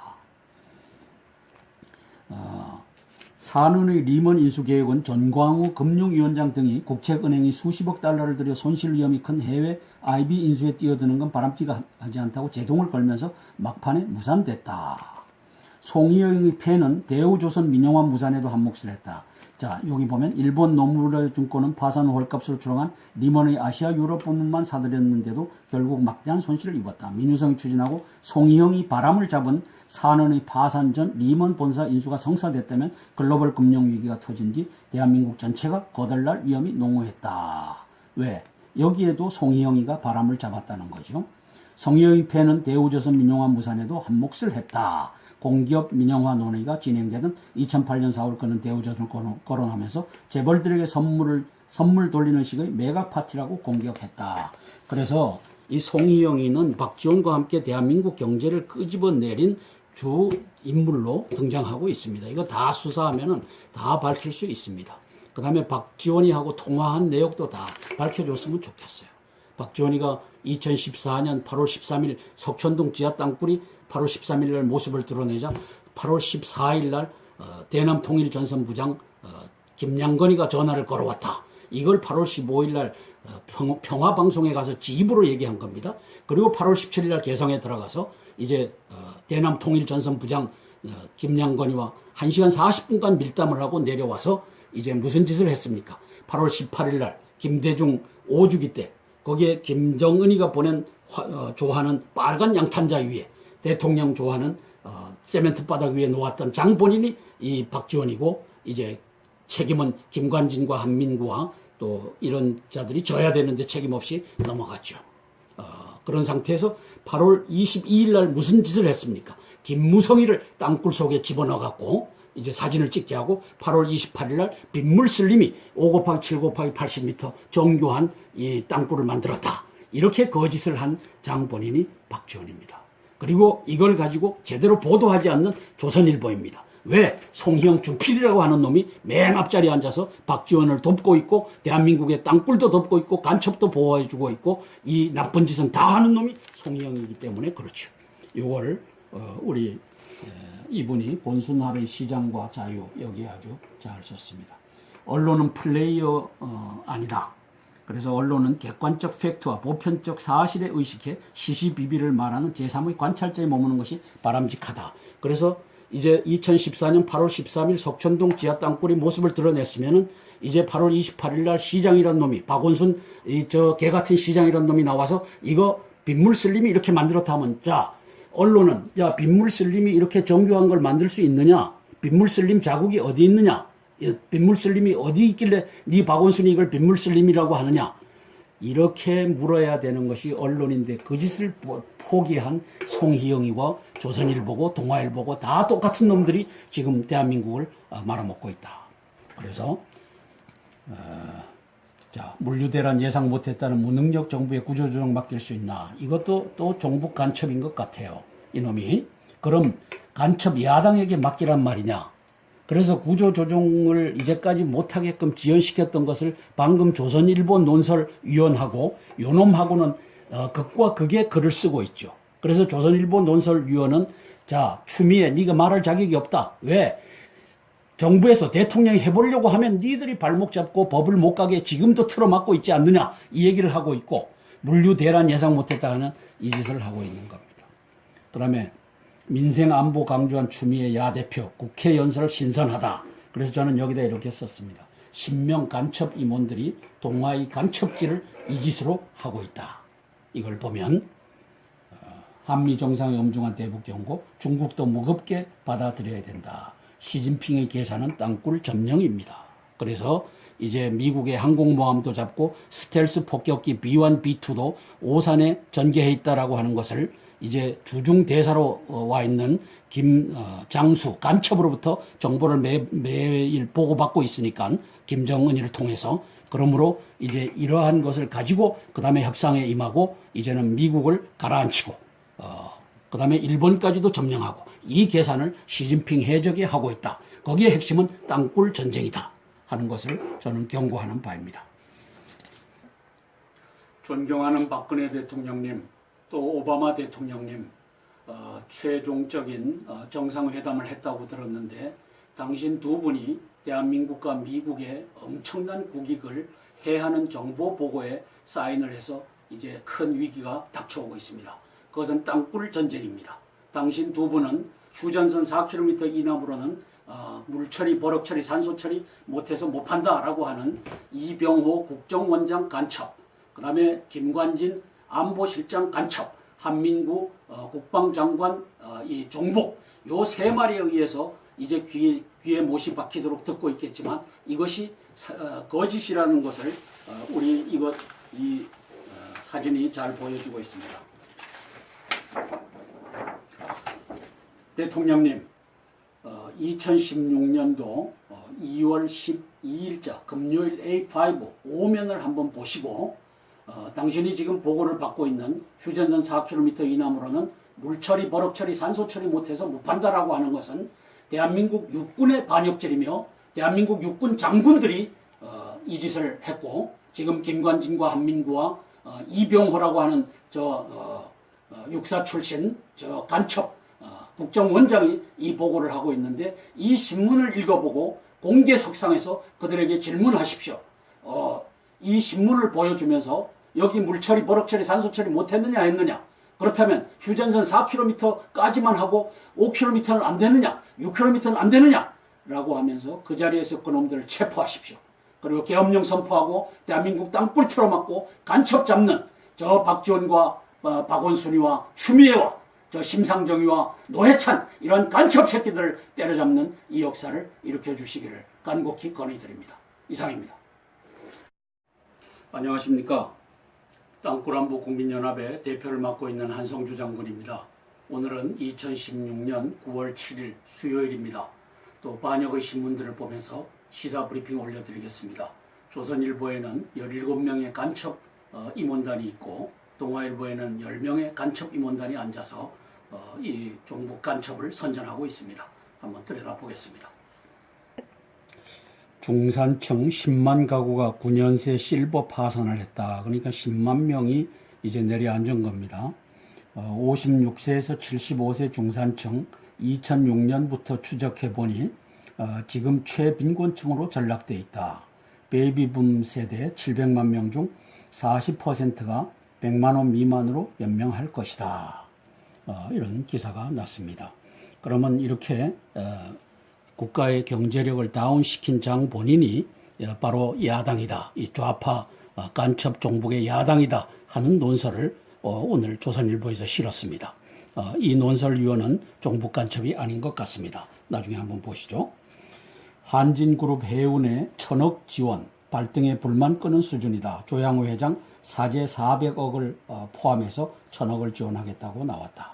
산은의 리먼 인수 계획은 전광우 금융위원장 등이 국책은행이 수십억 달러를 들여 손실 위험이 큰 해외 IB 인수에 뛰어드는 건 바람직하지 않다고 제동을 걸면서 막판에 무산됐다. 송희영의 패는 대우조선 민영화 무산에도 한몫을 했다. 자, 여기 보면 일본 노무라 증권은 파산 후 헐값으로 출렁한 리먼의 아시아 유럽 부문만 사들였는데도 결국 막대한 손실을 입었다. 민유성이 추진하고 송희영이 바람을 잡은 산원의 파산 전 리먼 본사 인수가 성사됐다면 글로벌 금융위기가 터진 뒤 대한민국 전체가 거덜날 위험이 농후했다. 왜? 여기에도 송희영이가 바람을 잡았다는 거죠. 송희영의 패는 대우조선 민영화 무산에도 한몫을 했다. 공기업 민영화 논의가 진행되던 2008년 4월 그는 대우조선을 거론하면서 재벌들에게 선물 돌리는 식의 메가 파티라고 공격했다. 그래서 이 송희영이는 박지원과 함께 대한민국 경제를 끄집어내린 주 인물로 등장하고 있습니다. 이거 다 수사하면은 다 밝힐 수 있습니다. 그 다음에 박지원이 하고 통화한 내역도 다 밝혀줬으면 좋겠어요. 박지원이가 2014년 8월 13일 석천동 지하 땅굴이 8월 13일 날 모습을 드러내자 8월 14일 날 대남통일전선부장 김양건이가 전화를 걸어왔다. 이걸 8월 15일 날 평화방송에 가서 지 입으로 얘기한 겁니다. 그리고 8월 17일 날 개성에 들어가서 이제 대남통일전선부장 김양건이와 1시간 40분간 밀담을 하고 내려와서 이제 무슨 짓을 했습니까? 8월 18일 날 김대중 5주기 때 거기에 김정은이가 보낸 좋아하는 빨간 양탄자 위에 대통령 좋아하는 세멘트 바닥 위에 놓았던 장본인이 이 박지원이고 이제 책임은 김관진과 한민구와 또 이런 자들이 져야 되는데 책임 없이 넘어갔죠. 그런 상태에서 8월 22일 날 무슨 짓을 했습니까? 김무성이를 땅굴 속에 집어넣어갖고 이제 사진을 찍게 하고 8월 28일 날 빗물 슬림이 5 곱하기 7 곱하기 80m 정교한 이 땅굴을 만들었다. 이렇게 거짓을 한 장본인이 박지원입니다. 그리고 이걸 가지고 제대로 보도하지 않는 조선일보입니다. 왜? 송희영 준필이라고 하는 놈이 맨 앞자리에 앉아서 박지원을 돕고 있고 대한민국의 땅굴도 돕고 있고 간첩도 보호해주고 있고 이 나쁜 짓은 다 하는 놈이 송희영이기 때문에 그렇죠. 이걸 우리 이분이 본순하루의 시장과 자유 여기 아주 잘 썼습니다. 언론은 플레이어 아니다. 그래서 언론은 객관적 팩트와 보편적 사실에 의식해 시시비비를 말하는 제3의 관찰자에 머무는 것이 바람직하다. 그래서 이제 2014년 8월 13일 석천동 지하 땅굴이 모습을 드러냈으면은 이제 8월 28일 날 시장이란 놈이 박원순 개 같은 시장이란 놈이 나와서 이거 빗물 슬림이 이렇게 만들었다 하면 자 언론은 야 빗물 슬림이 이렇게 정교한 걸 만들 수 있느냐? 빗물 슬림 자국이 어디 있느냐? 빗물 슬림이 어디 있길래 네 박원순이 이걸 빗물 슬림이라고 하느냐? 이렇게 물어야 되는 것이 언론인데 그 짓을 포기한 송희영이고 조선일보고 동아일보고 다 똑같은 놈들이 지금 대한민국을 말아먹고 있다. 그래서 자 물류대란 예상 못했다는 무능력 정부의 구조조정 맡길 수 있나? 이것도 또 종북 간첩인 것 같아요. 이놈이. 그럼 간첩 야당에게 맡기란 말이냐? 그래서 구조조정을 이제까지 못하게끔 지연시켰던 것을 방금 조선일보 논설위원하고 요놈하고는 극과 극의 글을 쓰고 있죠. 그래서 조선일보 논설위원은 자 추미애 네가 말할 자격이 없다. 왜? 정부에서 대통령이 해보려고 하면 니들이 발목 잡고 법을 못 가게 지금도 틀어막고 있지 않느냐 이 얘기를 하고 있고 물류 대란 예상 못했다 하는 이 짓을 하고 있는 겁니다. 그 다음에 민생 안보 강조한 추미애 야 대표 국회 연설을 신선하다. 그래서 저는 여기다 이렇게 썼습니다. 신명 간첩 임원들이 동아의 간첩질을 이 짓으로 하고 있다. 이걸 보면 한미 정상의 엄중한 대북 경고, 중국도 무겁게 받아들여야 된다. 시진핑의 계산은 땅굴 점령입니다. 그래서 이제 미국의 항공모함도 잡고 스텔스 폭격기 B1, B2도 오산에 전개해 있다라고 하는 것을 이제 주중 대사로 와 있는 장수 간첩으로부터 정보를 매일 보고받고 있으니까 김정은이를 통해서 그러므로 이제 이러한 것을 가지고 그 다음에 협상에 임하고 이제는 미국을 가라앉히고 그 다음에 일본까지도 점령하고 이 계산을 시진핑 해적이 하고 있다. 거기에 핵심은 땅굴 전쟁이다 하는 것을 저는 경고하는 바입니다. 존경하는 박근혜 대통령님 또 오바마 대통령님 최종적인 정상회담을 했다고 들었는데 당신 두 분이 대한민국과 미국의 엄청난 국익을 해하는 정보 보고에 사인을 해서 이제 큰 위기가 닥쳐오고 있습니다. 그것은 땅굴 전쟁입니다. 당신 두 분은 휴전선 4km 이남으로는 물처리, 버럭처리, 산소처리 못해서 못 판다라고 하는 이병호 국정원장 간첩, 그 다음에 김관진 안보실장 간첩, 한민구 국방장관 이 종북 요 세 마리에 의해서 이제 귀에 못이 박히도록 듣고 있겠지만 이것이 거짓이라는 것을 우리 이 사진이 잘 보여주고 있습니다. 대통령님, 2016년도 2월 12일자 금요일 A5 오면을 한번 보시고 당신이 지금 보고를 받고 있는 휴전선 4km 이남으로는 물처리, 버럭처리, 산소처리 못해서 못 판다라고 하는 것은 대한민국 육군의 반역죄이며 대한민국 육군 장군들이 이 짓을 했고 지금 김관진과 한민구와 이병호라고 하는 육사 출신 간첩 국정원장이 이 보고를 하고 있는데 이 신문을 읽어보고 공개석상에서 그들에게 질문하십시오. 이 신문을 보여주면서 여기 물처리, 버럭처리, 산소처리 못했느냐 했느냐 그렇다면 휴전선 4km까지만 하고 5km는 안 되느냐, 6km는 안 되느냐 라고 하면서 그 자리에서 그놈들을 체포하십시오. 그리고 계엄령 선포하고 대한민국 땅굴 틀어막고 간첩 잡는 저 박지원과 박원순이와 추미애와 저 심상정이와 노회찬 이런 간첩 새끼들을 때려잡는 이 역사를 일으켜 주시기를 간곡히 건의드립니다. 이상입니다. 안녕하십니까. 땅굴안보 국민연합의 대표를 맡고 있는 한성주 장군입니다. 오늘은 2016년 9월 7일 수요일입니다. 또 반역의 신문들을 보면서 시사 브리핑 올려드리겠습니다. 조선일보에는 17명의 간첩 임원단이 있고 동아일보에는 10명의 간첩 임원단이 앉아서 이 종북 간첩을 선전하고 있습니다. 한번 들여다보겠습니다. 중산층 10만 가구가 9년새 실버 파산을 했다. 그러니까 10만 명이 이제 내려앉은 겁니다. 56세에서 75세 중산층 2006년부터 추적해보니 지금 최빈곤층으로 전락돼 있다. 베이비붐 세대 700만 명 중 40%가 100만 원 미만으로 연명할 것이다. 이런 기사가 났습니다. 그러면 이렇게 국가의 경제력을 다운시킨 장 본인이 바로 야당이다. 이 좌파 간첩 종북의 야당이다 하는 논설을 오늘 조선일보에서 실었습니다. 이 논설위원은 종북 간첩이 아닌 것 같습니다. 나중에 한번 보시죠. 한진그룹 해운에 1000억 지원, 발등에 불만 끄는 수준이다. 조양호 회장 사재 400억을 포함해서 1000억을 지원하겠다고 나왔다.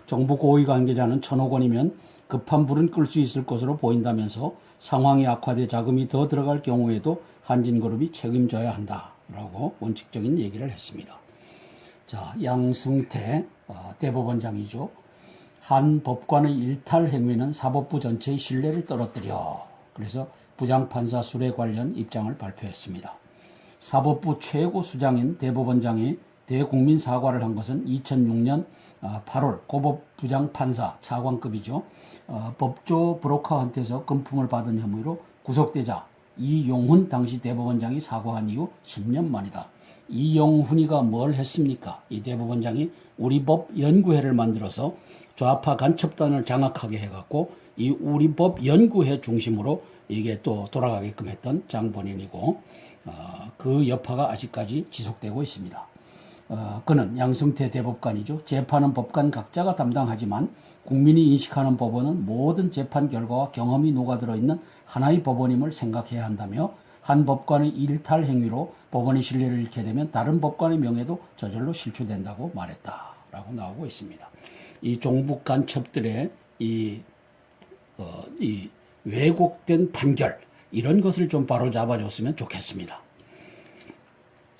정부 고위 관계자는 1000억 원이면 급한 불은 끌 수 있을 것으로 보인다면서 상황이 악화돼 자금이 더 들어갈 경우에도 한진그룹이 책임져야 한다라고 원칙적인 얘기를 했습니다. 자, 양승태 대법원장이죠. 한 법관의 일탈 행위는 사법부 전체의 신뢰를 떨어뜨려. 그래서 부장판사 수뢰 관련 입장을 발표했습니다. 사법부 최고 수장인 대법원장이 대국민 사과를 한 것은 2006년 8월 고법 부장판사 차관급이죠. 법조 브로커한테서 금품을 받은 혐의로 구속되자 이용훈 당시 대법원장이 사과한 이후 10년 만이다. 이용훈이가 뭘 했습니까? 이 대법원장이 우리 법 연구회를 만들어서 좌파 간첩단을 장악하게 해갖고 이 우리 법 연구회 중심으로 이게 또 돌아가게끔 했던 장본인이고 그 여파가 아직까지 지속되고 있습니다. 그는 양승태 대법관이죠. 재판은 법관 각자가 담당하지만 국민이 인식하는 법원은 모든 재판 결과와 경험이 녹아들어 있는 하나의 법원임을 생각해야 한다며 한 법관의 일탈 행위로 법원의 신뢰를 잃게 되면 다른 법관의 명예도 저절로 실추된다고 말했다라고 나오고 있습니다. 이 종북 간첩들의 이 왜곡된 판결 이런 것을 좀 바로 잡아줬으면 좋겠습니다.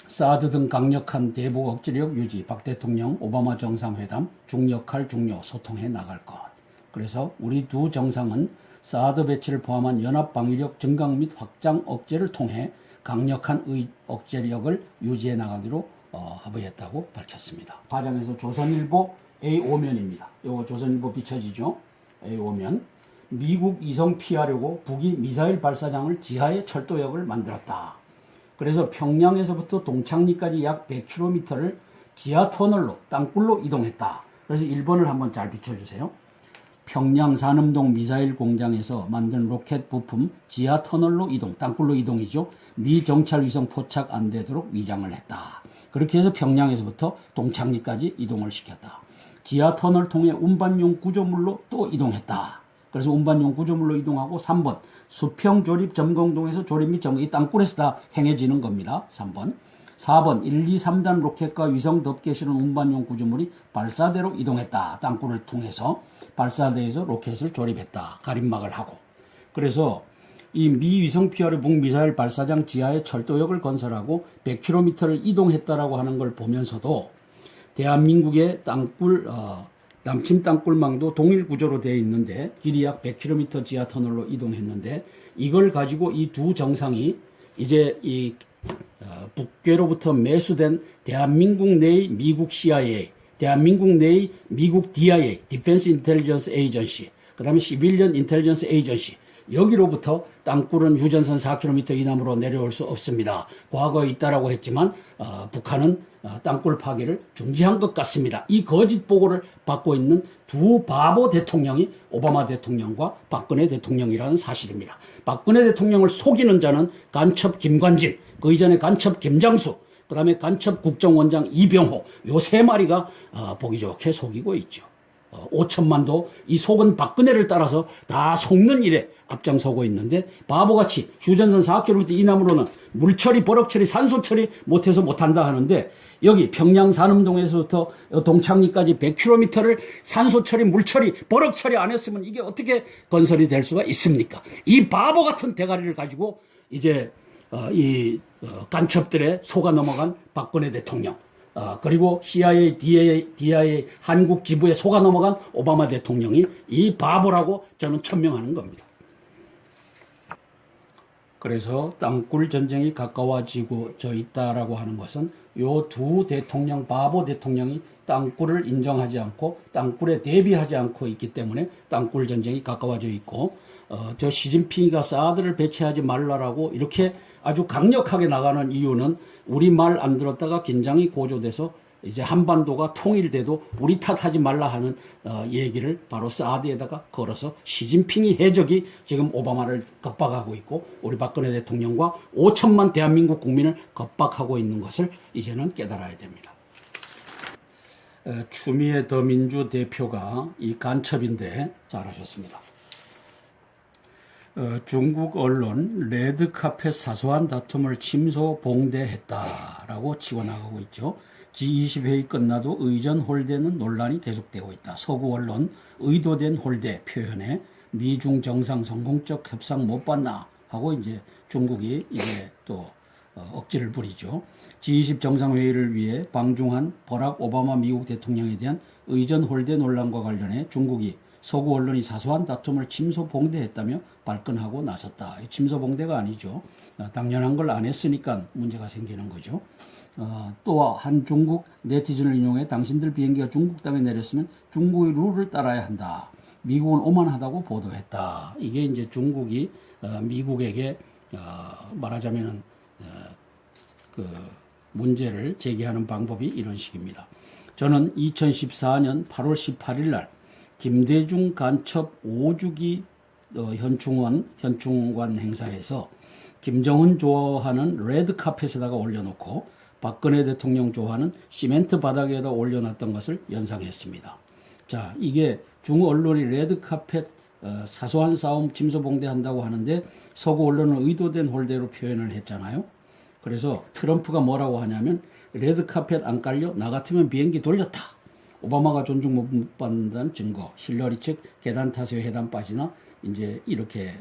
사드 등 강력한 대북 억지력 유지, 박 대통령 오바마 정상회담 중역할 중요 소통해 나갈 것. 그래서 우리 두 정상은 사드 배치를 포함한 연합 방위력 증강 및 확장 억제를 통해 강력한 억제력을 유지해 나가기로 합의했다고 밝혔습니다. 과정에서 조선일보 A5면입니다. 이거 조선일보 비춰지죠? A5면. 미국 이성 피하려고 북이 미사일 발사장을 지하에 철도역을 만들었다. 그래서 평양에서부터 동창리까지 약 100km를 지하 터널로 땅굴로 이동했다. 그래서 1번을 한번 잘 비춰주세요. 평양 산음동 미사일 공장에서 만든 로켓 부품 지하 터널로 이동, 땅굴로 이동이죠. 미 정찰 위성 포착 안 되도록 위장을 했다. 그렇게 해서 평양에서부터 동창리까지 이동을 시켰다. 지하 터널 통해 운반용 구조물로 또 이동했다. 그래서 운반용 구조물로 이동하고 3번 수평 조립 점검동에서 조립 및 점검, 이 땅굴에서 다 행해지는 겁니다. 3번. 4번 1, 2, 3단 로켓과 위성 덮개 실은 운반용 구조물이 발사대로 이동했다. 땅굴을 통해서 발사대에서 로켓을 조립했다. 가림막을 하고. 그래서 이 미 위성 피하려 북 미사일 발사장 지하에 철도역을 건설하고 100km를 이동했다라고 하는 걸 보면서도 대한민국의 땅굴 남침 땅굴망도 동일 구조로 되어 있는데 길이 약 100km 지하 터널로 이동했는데 이걸 가지고 이 두 정상이 이제 이 북괴로부터 매수된 대한민국 내의 미국 CIA, 대한민국 내의 미국 DIA, Defense Intelligence Agency, 그 다음에 Civilian Intelligence Agency 여기로부터 땅굴은 휴전선 4km 이남으로 내려올 수 없습니다. 과거에 있다라고 했지만 북한은 땅굴 파기를 중지한 것 같습니다. 이 거짓 보고를 받고 있는 두 바보 대통령이 오바마 대통령과 박근혜 대통령이라는 사실입니다. 박근혜 대통령을 속이는 자는 간첩 김관진, 그 이전에 간첩 김장수, 그 다음에 간첩 국정원장 이병호, 요 세 마리가 보기 좋게 속이고 있죠. 5천만도 이 속은 박근혜를 따라서 다 속는 일에 앞장서고 있는데, 바보같이 휴전선 4km 이남으로는 물처리, 버럭처리, 산소처리 못해서 못한다 하는데, 여기 평양 산음동에서부터 동창리까지 100km를 산소처리, 물처리, 버럭처리 안 했으면 이게 어떻게 건설이 될 수가 있습니까? 이 바보 같은 대가리를 가지고 이제 이 간첩들의 속아 넘어간 박근혜 대통령, 그리고 CIA, DIA 한국 지부에 속아 넘어간 오바마 대통령이 이 바보라고 저는 천명하는 겁니다. 그래서 땅굴 전쟁이 가까워지고 있다라고 하는 것은 요 두 대통령, 바보 대통령이 땅굴을 인정하지 않고 땅굴에 대비하지 않고 있기 때문에 땅굴 전쟁이 가까워져 있고, 저 시진핑이가 사드를 배치하지 말라라고 이렇게 아주 강력하게 나가는 이유는 우리 말 안 들었다가 긴장이 고조돼서 이제 한반도가 통일돼도 우리 탓하지 말라 하는 얘기를 바로 사드에다가 걸어서 시진핑이 해적이 지금 오바마를 겁박하고 있고 우리 박근혜 대통령과 5천만 대한민국 국민을 겁박하고 있는 것을 이제는 깨달아야 됩니다. 추미애 더민주 대표가 이 간첩인데 잘하셨습니다. 중국 언론 레드카펫 사소한 다툼을 침소봉대했다라고 치고 나가고 있죠. G20 회의 끝나도 의전 홀대는 논란이 계속되고 있다. 서구 언론 의도된 홀대 표현에 미중 정상 성공적 협상 못 봤나 하고 이제 중국이 이제 또 억지를 부리죠. G20 정상회의를 위해 방중한 버락 오바마 미국 대통령에 대한 의전 홀대 논란과 관련해 중국이 서구 언론이 사소한 다툼을 침소봉대했다며 발끈하고 나섰다. 침소봉대가 아니죠. 당연한 걸 안 했으니까 문제가 생기는 거죠. 또 한 중국 네티즌을 인용해 당신들 비행기가 중국 땅에 내렸으면 중국의 룰을 따라야 한다. 미국은 오만하다고 보도했다. 이게 이제 중국이 미국에게 말하자면은 그 문제를 제기하는 방법이 이런 식입니다. 저는 2014년 8월 18일 날 김대중 간첩 5주기 현충관 행사에서 김정은 좋아하는 레드카펫에다가 올려놓고 박근혜 대통령 좋아하는 시멘트 바닥에다 올려놨던 것을 연상했습니다. 자, 이게 중언론이 레드카펫 사소한 싸움 침소봉대한다고 하는데 서구 언론은 의도된 홀대로 표현을 했잖아요. 그래서 트럼프가 뭐라고 하냐면 레드카펫 안 깔려? 나 같으면 비행기 돌렸다. 오바마가 존중 못 받는다는 증거, 힐러리 측 계단 타세요 해단 빠지나 이제 이렇게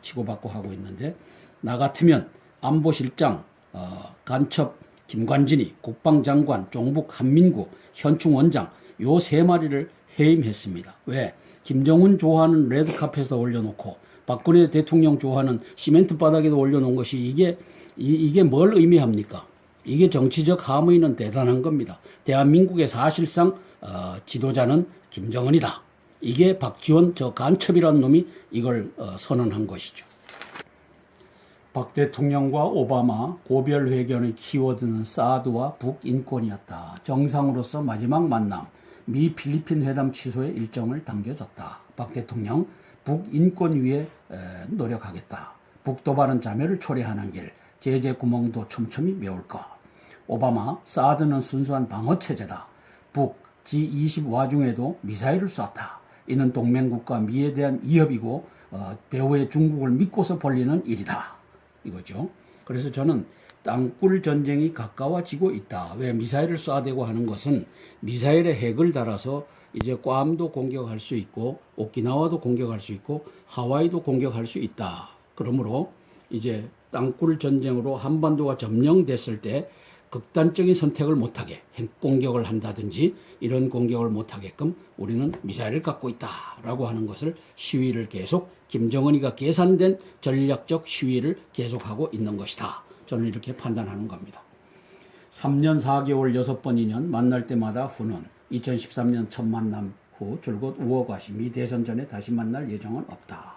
치고받고 하고 있는데, 나 같으면 안보실장, 간첩 김관진이, 국방장관, 종북 한민구, 현충원장 요 세 마리를 해임했습니다. 왜? 김정은 좋아하는 레드카펫에다 올려놓고 박근혜 대통령 좋아하는 시멘트 바닥에도 올려놓은 것이 이게 뭘 의미합니까? 이게 정치적 함의는 대단한 겁니다. 대한민국의 사실상 지도자는 김정은이다. 이게 박지원 저 간첩이라는 놈이 이걸 선언한 것이죠. 박 대통령과 오바마 고별 회견의 키워드는 사드와 북인권이었다. 정상으로서 마지막 만남, 미 필리핀 회담 취소에 일정을 당겨졌다. 박 대통령 북인권 위에 노력하겠다. 북도발은 자멸을 초래하는 길, 제재 구멍도 촘촘히 메울 것. 오바마 사드는 순수한 방어체제다. 북 G20 와중에도 미사일을 쐈다. 이는 동맹국가 미에 대한 위협이고 배후의 중국을 믿고서 벌리는 일이다. 이거죠. 그래서 저는 땅굴 전쟁이 가까워지고 있다. 왜 미사일을 쏴대고 하는 것은 미사일에 핵을 달아서 이제 괌도 공격할 수 있고 오키나와도 공격할 수 있고 하와이도 공격할 수 있다. 그러므로 이제 땅굴 전쟁으로 한반도가 점령됐을 때 극단적인 선택을 못하게 핵 공격을 한다든지 이런 공격을 못하게끔 우리는 미사일을 갖고 있다라고 하는 것을 시위를 계속 김정은이가 계산된 전략적 시위를 계속하고 있는 것이다. 저는 이렇게 판단하는 겁니다. 3년 4개월 6번 인연 만날 때마다 후는 2013년 첫 만남 후 줄곧 우호과시 미 대선 전에 다시 만날 예정은 없다.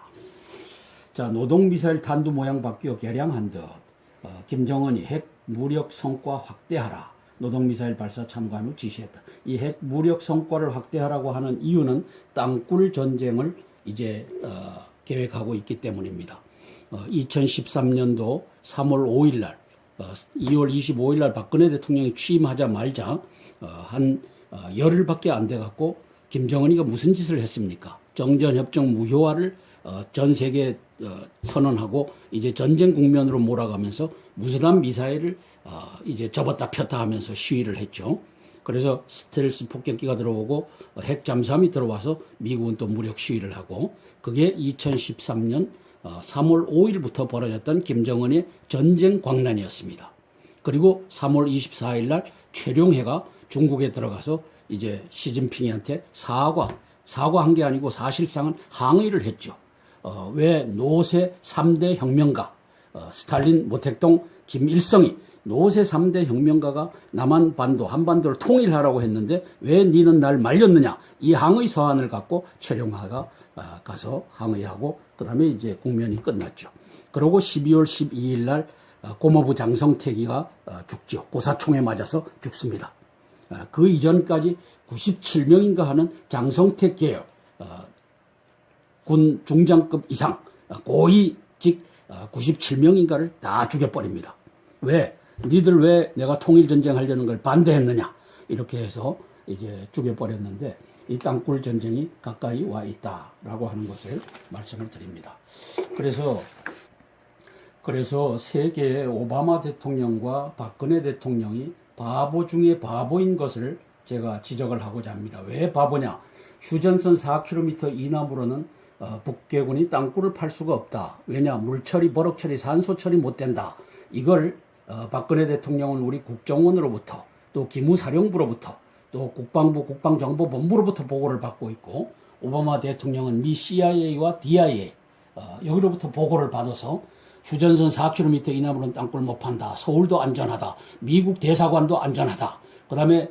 자, 노동미사일 탄두 모양 바뀌어 개량한 듯 김정은이 핵 무력 성과 확대하라. 노동미사일 발사 참관을 지시했다. 이 핵 무력 성과를 확대하라고 하는 이유는 땅굴 전쟁을 이제 계획하고 있기 때문입니다. 2013년도 3월 5일 날, 2월 25일 날 박근혜 대통령이 취임하자마자 한 열흘밖에 안 돼 갖고 김정은이가 무슨 짓을 했습니까? 정전협정 무효화를 전 세계에 선언하고 이제 전쟁 국면으로 몰아가면서 무수단 미사일을 이제 접었다 폈다 하면서 시위를 했죠. 그래서 스텔스 폭격기가 들어오고 핵 잠수함이 들어와서 미국은 또 무력 시위를 하고, 그게 2013년 3월 5일부터 벌어졌던 김정은의 전쟁 광란이었습니다. 그리고 3월 24일 날 최룡해가 중국에 들어가서 이제 시진핑한테 사과한 게 아니고 사실상은 항의를 했죠. 왜 노세 3대 혁명가, 스탈린, 모택동, 김일성이 노세 3대 혁명가가 남한반도, 한반도를 통일하라고 했는데 왜 니는 날 말렸느냐, 이 항의 서한을 갖고 최룡하가 가서 항의하고 그 다음에 이제 국면이 끝났죠. 그리고 12월 12일 날 고모부 장성택이가 죽죠. 고사총에 맞아서 죽습니다. 그 이전까지 97명인가 하는 장성택 계열 군 중장급 이상 고위직 97명인가를 다 죽여버립니다. 왜? 니들 왜 내가 통일전쟁 하려는 걸 반대했느냐, 이렇게 해서 이제 죽여버렸는데 이 땅굴 전쟁이 가까이 와 있다라고 하는 것을 말씀을 드립니다. 그래서 세계의 오바마 대통령과 박근혜 대통령이 바보 중에 바보인 것을 제가 지적을 하고자 합니다. 왜 바보냐? 휴전선 4km 이남으로는 북괴군이 땅굴을 팔 수가 없다. 왜냐? 물처리, 버럭처리, 산소처리 못 된다. 이걸 박근혜 대통령은 우리 국정원으로부터, 또 기무사령부로부터, 또 국방부 국방정보본부로부터 보고를 받고 있고, 오바마 대통령은 미 CIA와 DIA 여기로부터 보고를 받아서 휴전선 4km 이남으로는 땅굴 못 판다. 서울도 안전하다. 미국 대사관도 안전하다. 그 다음에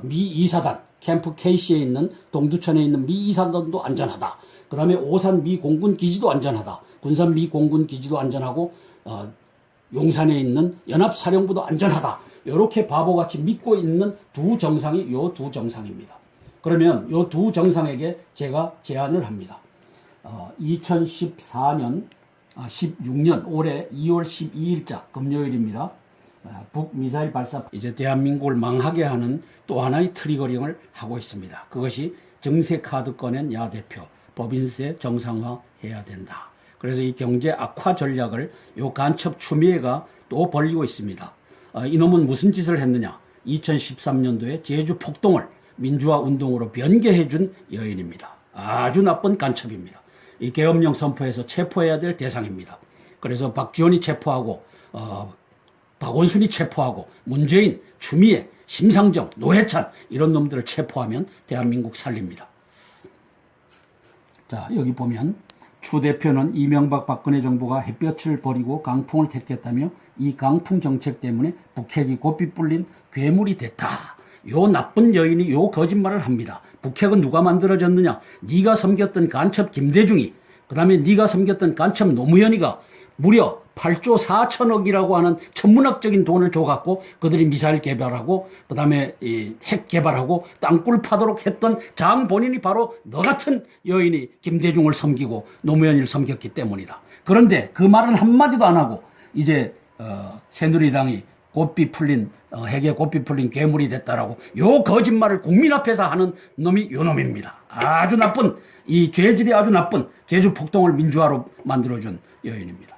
미 이사단, 캠프 KC에 있는 동두천에 있는 미 이사단도 안전하다. 그 다음에 오산 미 공군 기지도 안전하다. 군산 미 공군 기지도 안전하고 용산에 있는 연합사령부도 안전하다. 이렇게 바보같이 믿고 있는 두 정상이 요 두 정상입니다. 그러면 요 두 정상에게 제가 제안을 합니다. 2014년 16년 올해 2월 12일자 금요일입니다. 북미사일 발사, 이제 대한민국을 망하게 하는 또 하나의 트리거링을 하고 있습니다. 그것이 정세 카드 꺼낸 야 대표, 법인세 정상화해야 된다. 그래서 이 경제 악화 전략을 요 간첩 추미애가 또 벌이고 있습니다. 이놈은 무슨 짓을 했느냐? 2013년도에 제주 폭동을 민주화 운동으로 변개해준 여인입니다. 아주 나쁜 간첩입니다. 이 계엄령 선포에서 체포해야 될 대상입니다. 그래서 박지원이 체포하고 박원순이 체포하고 문재인, 추미애, 심상정, 노회찬 이런 놈들을 체포하면 대한민국 살립니다. 자, 여기 보면 추 대표는 이명박 박근혜 정부가 햇볕을 버리고 강풍을 택했다며 이 강풍 정책 때문에 북핵이 고삐 뿔린 괴물이 됐다. 요 나쁜 여인이 요 거짓말을 합니다. 북핵은 누가 만들어졌느냐? 네가 섬겼던 간첩 김대중이, 그 다음에 네가 섬겼던 간첩 노무현이가 무려 8조 4천억이라고 하는 천문학적인 돈을 줘갖고 그들이 미사일 개발하고 그 다음에 핵 개발하고 땅굴 파도록 했던 장 본인이 바로 너 같은 여인이 김대중을 섬기고 노무현을 섬겼기 때문이다. 그런데 그 말은 한마디도 안 하고 이제 새누리당이 고삐 풀린 핵에 고삐 풀린 괴물이 됐다라고 요 거짓말을 국민 앞에서 하는 놈이 요 놈입니다. 아주 나쁜, 이 죄질이 아주 나쁜 제주 폭동을 민주화로 만들어준 여인입니다.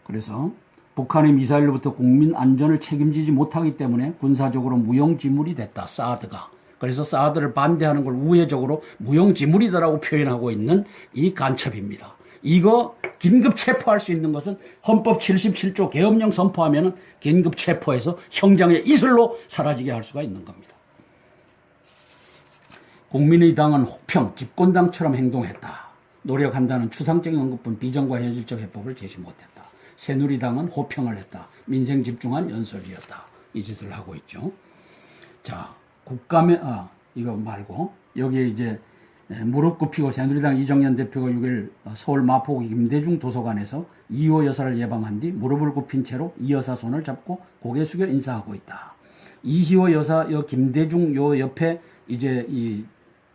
그래서 북한의 미사일로부터 국민 안전을 책임지지 못하기 때문에 군사적으로 무용지물이 됐다, 사드가. 그래서 사드를 반대하는 걸 우회적으로 무용지물이다라고 표현하고 있는 이 간첩입니다. 이거 긴급 체포할 수 있는 것은 헌법 77조 계엄령 선포하면 긴급 체포해서 형장의 이슬로 사라지게 할 수가 있는 겁니다. 국민의당은 혹평, 집권당처럼 행동했다. 노력한다는 추상적인 언급뿐 비전과 현실적 해법을 제시 못했다. 새누리당은 호평을 했다. 민생 집중한 연설이었다. 이 짓을 하고 있죠. 자, 국감에, 이거 말고, 여기에 이제 무릎 꿇히고 새누리당 이정현 대표가 6일 서울 마포구 김대중 도서관에서 이호 여사를 예방한 뒤 무릎을 굽힌 채로 이 여사 손을 잡고 고개 숙여 인사하고 있다. 이희호 여사 김대중 요 옆에 이제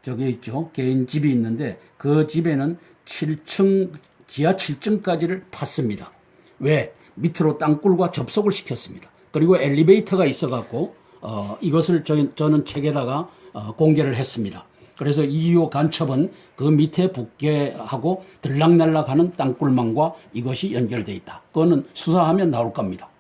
저게 있죠. 개인 집이 있는데 그 집에는 7층 지하 7층까지를 팠습니다. 왜? 밑으로 땅굴과 접속을 시켰습니다. 그리고 엘리베이터가 있어갖고 이것을 저는 책에다가 공개를 했습니다. 그래서 이호 간첩은 그 밑에 붙게 하고 들락날락하는 땅굴망과 이것이 연결되어 있다. 그거는 수사하면 나올 겁니다.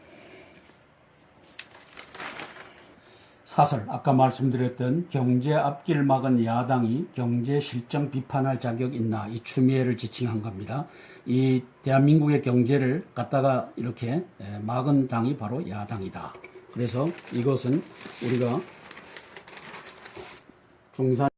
사설, 아까 말씀드렸던 경제 앞길 막은 야당이 경제 실정 비판할 자격 있나, 이 추미애를 지칭한 겁니다. 이 대한민국의 경제를 갖다가 이렇게 막은 당이 바로 야당이다. 그래서 이것은 우리가 중산